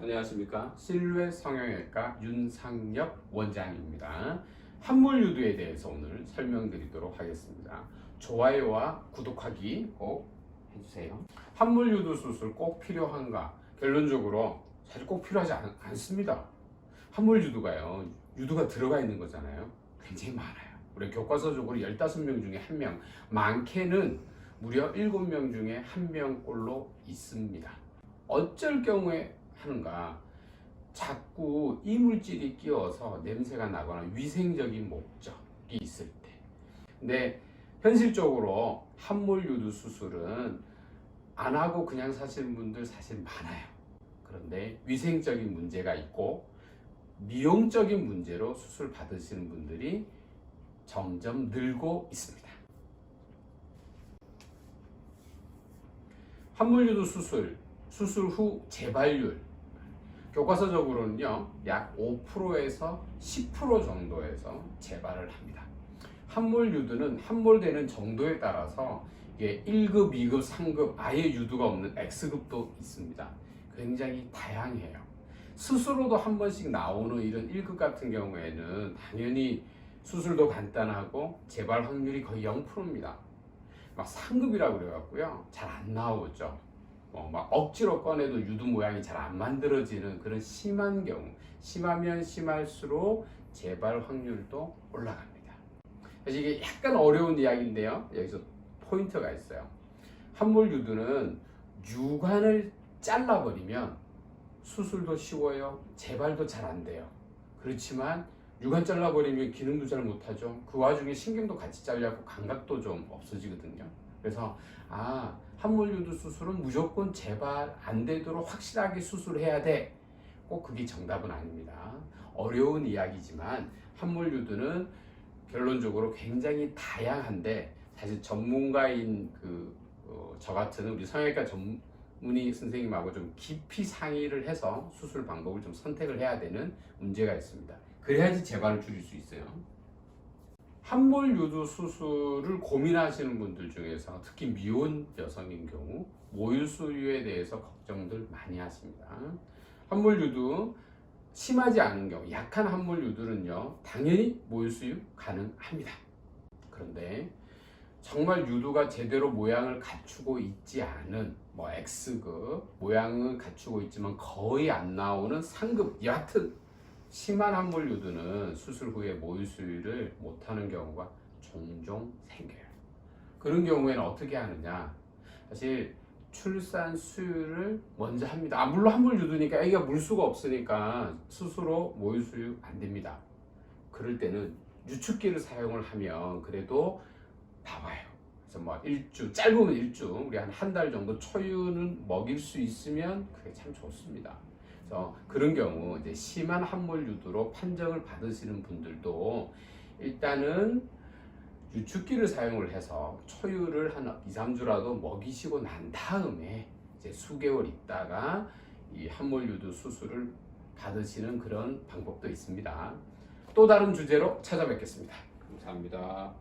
안녕하십니까. 실루엣 성형외과 윤상엽 원장입니다. 함몰유두에 대해서 오늘 설명드리도록 하겠습니다. 좋아요와 구독하기 꼭 해주세요. 함몰유두 수술 꼭 필요한가? 결론적으로 사실 꼭 필요하지 않습니다. 함몰유두가요, 유두가 들어가 있는 거잖아요. 굉장히 많아요. 우리 교과서적으로 15명 중에 1명, 많게는 무려 7명 중에 1명꼴로 있습니다. 어쩔 경우에 하는가? 자꾸 이물질이 끼어서 냄새가 나거나 위생적인 목적이 있을 때. 근데 현실적으로 함몰유두 수술은 안 하고 그냥 사시는 분들 사실 많아요. 그런데 위생적인 문제가 있고 미용적인 문제로 수술 받으시는 분들이 점점 늘고 있습니다. 함몰유두 수술 후 재발률, 교과서적으로는요, 약 5%에서 10% 정도에서 재발을 합니다. 함몰유두는 함몰되는 정도에 따라서 이게 1급, 2급, 3급, 아예 유두가 없는 X급도 있습니다. 굉장히 다양해요. 스스로도 한 번씩 나오는 이런 1급 같은 경우에는 당연히 수술도 간단하고 재발 확률이 거의 0%입니다. 막 3급이라고 그래갖고요, 잘 안 나오죠. 막 억지로 꺼내도 유두 모양이 잘 안 만들어지는 그런 심한 경우, 심하면 심할수록 재발 확률도 올라갑니다. 그래서 이게 약간 어려운 이야기인데요, 여기서 포인트가 있어요. 함몰유두는 유관을 잘라버리면 수술도 쉬워요, 재발도 잘 안 돼요. 그렇지만 유관 잘라버리면 기능도 잘 못하죠. 그 와중에 신경도 같이 잘려고 감각도 좀 없어지거든요. 그래서 함몰유두 수술은 무조건 재발 안 되도록 확실하게 수술해야 돼. 꼭 그게 정답은 아닙니다. 어려운 이야기지만 함몰유두는 결론적으로 굉장히 다양한데, 사실 전문가인 저 같은 우리 성형외과 전문의 선생님하고 좀 깊이 상의를 해서 수술 방법을 좀 선택을 해야 되는 문제가 있습니다. 그래야지 재발을 줄일 수 있어요. 함몰유두 수술을 고민하시는 분들 중에서 특히 미혼 여성인 경우 모유수유에 대해서 걱정들 많이 하십니다. 함몰유두 심하지 않은 경우, 약한 함몰유두는요, 당연히 모유수유 가능합니다. 그런데 정말 유두가 제대로 모양을 갖추고 있지 않은 X급, 모양은 갖추고 있지만 거의 안 나오는 상급, 여하튼 심한 함몰유두는 수술 후에 모유수유를 못하는 경우가 종종 생겨요. 그런 경우에는 어떻게 하느냐? 사실 출산 수유를 먼저 합니다. 물론 함몰유두니까 아기가 물 수가 없으니까 스스로 모유수유 안 됩니다. 그럴 때는 유축기를 사용을 하면 그래도 나와요. 그래서 짧으면 일주, 우리 한 달 정도 초유는 먹일 수 있으면 그게 참 좋습니다. 그런 경우 이제 심한 함몰유두로 판정을 받으시는 분들도 일단은 유축기를 사용을 해서 초유를 한 2, 3주라도 먹이시고 난 다음에 이제 수개월 있다가 이 함몰유두 수술을 받으시는 그런 방법도 있습니다. 또 다른 주제로 찾아뵙겠습니다. 감사합니다.